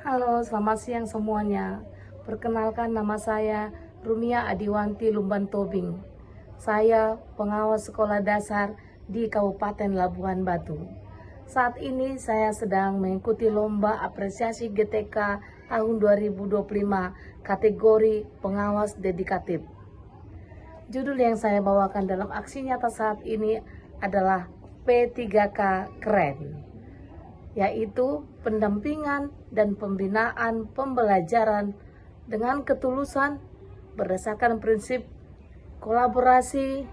Halo, selamat siang semuanya. Perkenalkan, nama saya Rumia Adiwanti Lumban Tobing. Saya pengawas sekolah dasar di Kabupaten Labuhan Batu. Saat ini saya sedang mengikuti lomba apresiasi GTK tahun 2025 kategori pengawas dedikatif. Judul yang saya bawakan dalam aksi nyata saat ini adalah P3K Keren, yaitu pendampingan dan pembinaan pembelajaran dengan ketulusan berdasarkan prinsip kolaborasi,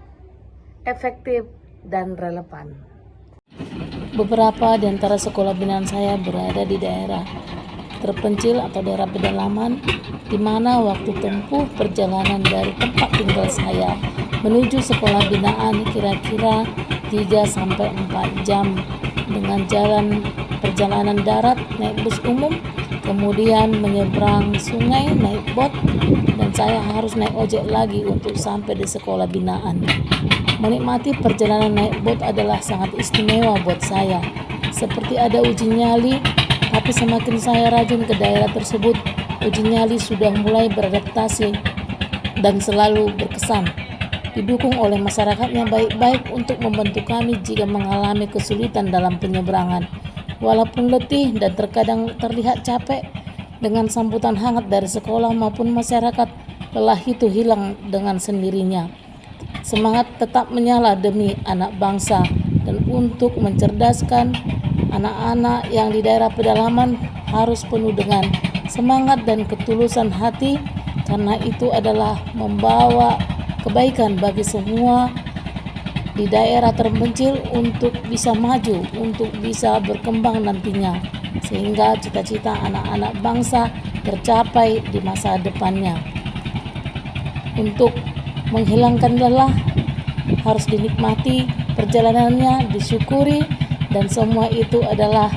efektif, dan relevan. Beberapa di antara sekolah binaan saya berada di daerah terpencil atau daerah pedalaman, di mana waktu tempuh perjalanan dari tempat tinggal saya menuju sekolah binaan kira-kira 3-4 jam dengan perjalanan darat naik bus umum, kemudian menyeberang sungai naik bot, dan saya harus naik ojek lagi untuk sampai di sekolah binaan. Menikmati perjalanan naik bot adalah sangat istimewa buat saya, seperti ada uji nyali, tapi semakin saya rajin ke daerah tersebut, uji nyali sudah mulai beradaptasi dan selalu berkesan. Didukung oleh masyarakatnya baik-baik untuk membantu kami jika mengalami kesulitan dalam penyeberangan. Walaupun letih dan terkadang terlihat capek, dengan sambutan hangat dari sekolah maupun masyarakat, lelah itu hilang dengan sendirinya. Semangat tetap menyala demi anak bangsa dan untuk mencerdaskan anak-anak yang di daerah pedalaman harus penuh dengan semangat dan ketulusan hati, karena itu adalah membawa kebaikan bagi semua di daerah terpencil untuk bisa maju, untuk bisa berkembang nantinya, sehingga cita-cita anak-anak bangsa tercapai di masa depannya. Untuk menghilangkan lelah harus dinikmati perjalanannya, disyukuri, dan semua itu adalah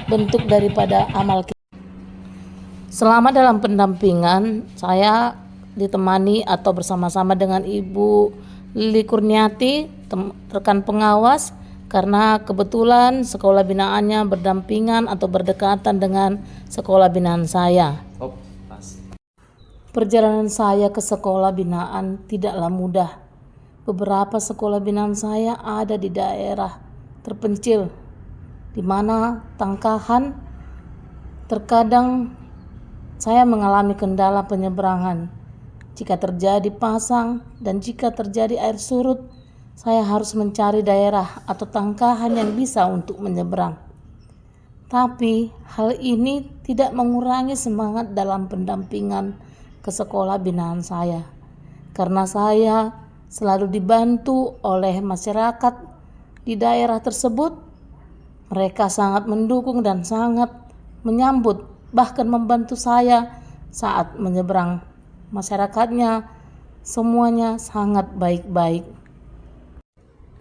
bentuk daripada amal kita. Selama dalam pendampingan, saya ditemani atau bersama-sama dengan Ibu Lili Kurniati, rekan pengawas, karena kebetulan sekolah binaannya berdampingan atau berdekatan dengan sekolah binaan saya. Perjalanan saya ke sekolah binaan tidaklah mudah. Beberapa sekolah binaan saya ada di daerah terpencil, di mana tangkahan terkadang saya mengalami kendala penyeberangan. Jika terjadi pasang dan jika terjadi air surut, saya harus mencari daerah atau tangkahan yang bisa untuk menyeberang. Tapi hal ini tidak mengurangi semangat dalam pendampingan ke sekolah binaan saya, karena saya selalu dibantu oleh masyarakat di daerah tersebut. Mereka sangat mendukung dan sangat menyambut, bahkan membantu saya saat menyeberang. Masyarakatnya semuanya sangat baik-baik.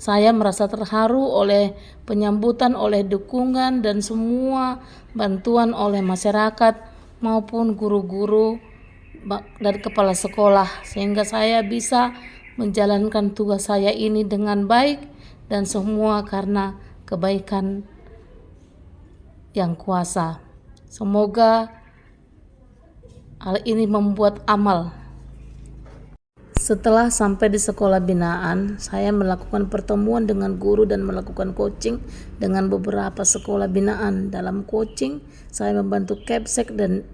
Saya merasa terharu oleh penyambutan, oleh dukungan dan semua bantuan oleh masyarakat maupun guru-guru dan kepala sekolah, sehingga saya bisa menjalankan tugas saya ini dengan baik, dan semua karena kebaikan yang kuasa. Semoga hal ini membuat amal. Setelah sampai di sekolah binaan, saya melakukan pertemuan dengan guru dan melakukan coaching dengan beberapa sekolah binaan. Dalam coaching, saya membantu Kepsek dan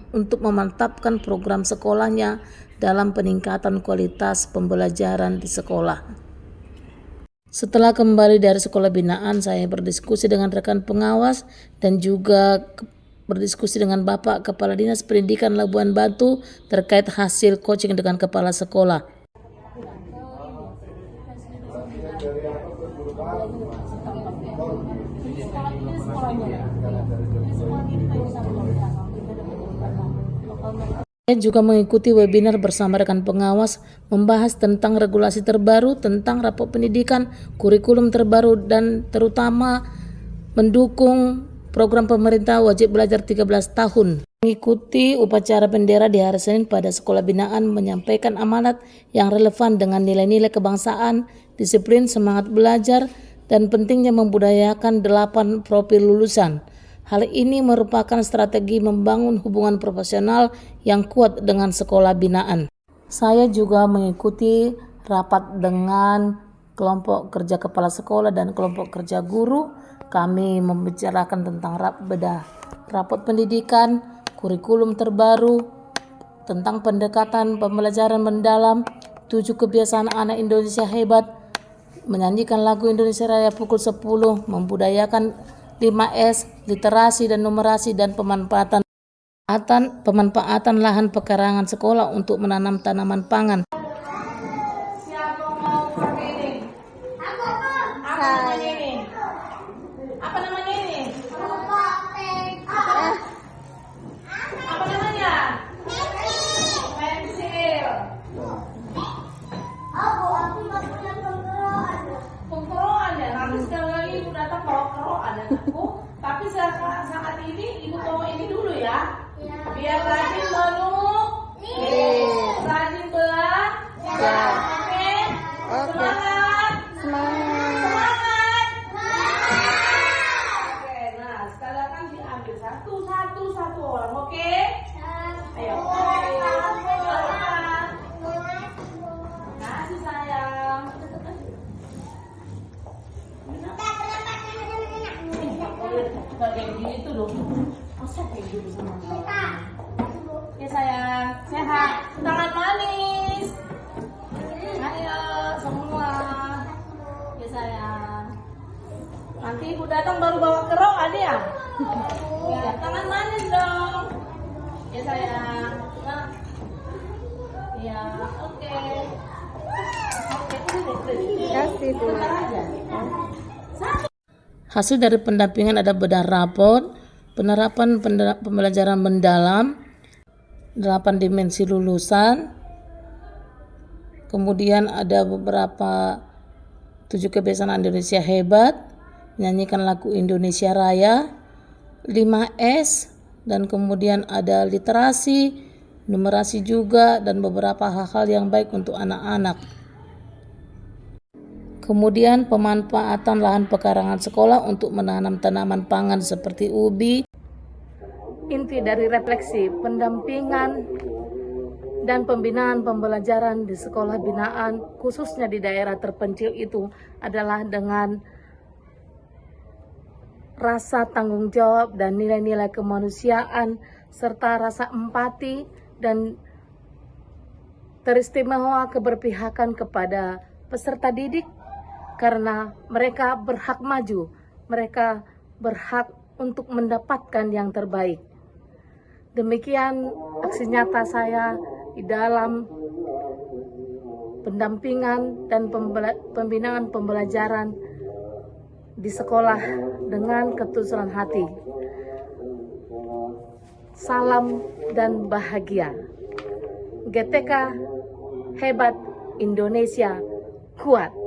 untuk memantapkan program sekolahnya dalam peningkatan kualitas pembelajaran di sekolah. Setelah kembali dari sekolah binaan, saya berdiskusi dengan rekan pengawas dan juga berdiskusi dengan Bapak Kepala Dinas Pendidikan Labuhan Batu terkait hasil coaching dengan kepala sekolah. Saya juga mengikuti webinar bersama rekan pengawas membahas tentang regulasi terbaru tentang rapor pendidikan, kurikulum terbaru, dan terutama mendukung program pemerintah wajib belajar 13 tahun. Mengikuti upacara bendera di hari Senin pada sekolah binaan menyampaikan amanat yang relevan dengan nilai-nilai kebangsaan, disiplin, semangat belajar, dan pentingnya membudayakan 8 profil lulusan. Hal ini merupakan strategi membangun hubungan profesional yang kuat dengan sekolah binaan. Saya juga mengikuti rapat dengan kelompok kerja kepala sekolah dan kelompok kerja guru. Kami membicarakan tentang rapot pendidikan, kurikulum terbaru, tentang pendekatan pembelajaran mendalam, 7 kebiasaan anak Indonesia hebat, menyanyikan lagu Indonesia Raya pukul 10, membudayakan 5S, literasi dan numerasi, dan pemanfaatan lahan pekarangan sekolah untuk menanam tanaman pangan. Siapa mau pakai ini? Apa namanya ini? Apa namanya ini? Apa namanya? Pensil. Pengkeroan ya. Nanti sekali lagi ibu datang bawa keroan anakku. Tapi saat ini ibu bawa ini dulu ya. Biar rajin menuk, rajin belajar. Oke? Semangat. Oke, nah sekarang diambil satu orang, oke? Ayo. Kasih sayang. Kayak gini tuh dong. Masa kayak gitu sama mama? Ya sayang, sehat, tangan manis. Ayo semua. Ya sayang. Nanti ibu datang baru bawa keroan ya. Ya, tangan manis dong. Ya sayang. Nah. Ya, oke. Kasih tuh. Hasil dari pendampingan ada bedah rapot, penerapan pembelajaran mendalam, 8 dimensi lulusan, kemudian ada beberapa 7 kebiasaan Indonesia hebat, menyanyikan lagu Indonesia Raya, 5S, dan kemudian ada literasi, numerasi juga, dan beberapa hal-hal yang baik untuk anak-anak. Kemudian pemanfaatan lahan pekarangan sekolah untuk menanam tanaman pangan seperti ubi. Inti dari refleksi, pendampingan, dan pembinaan pembelajaran di sekolah binaan, khususnya di daerah terpencil itu adalah dengan rasa tanggung jawab dan nilai-nilai kemanusiaan, serta rasa empati dan teristimewa keberpihakan kepada peserta didik, karena mereka berhak maju, mereka berhak untuk mendapatkan yang terbaik. Demikian aksi nyata saya di dalam pendampingan dan pembinaan pembelajaran di sekolah dengan ketulusan hati. Salam dan bahagia. GTK hebat, Indonesia kuat.